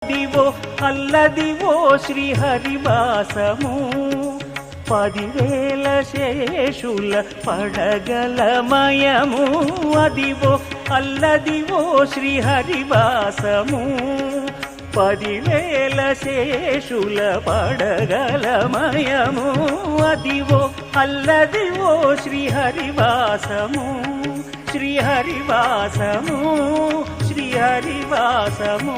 దివో Alladivo శ్రీహరివాసము 10,000 శేషుల పడగలమయము Adivo Alladivo శ్రీహరివాసము 10,000 శేషుల పడగలమయము Adivo Alladivo శ్రీహరివాసము శ్రీహరివాసము శ్రీహరివాసము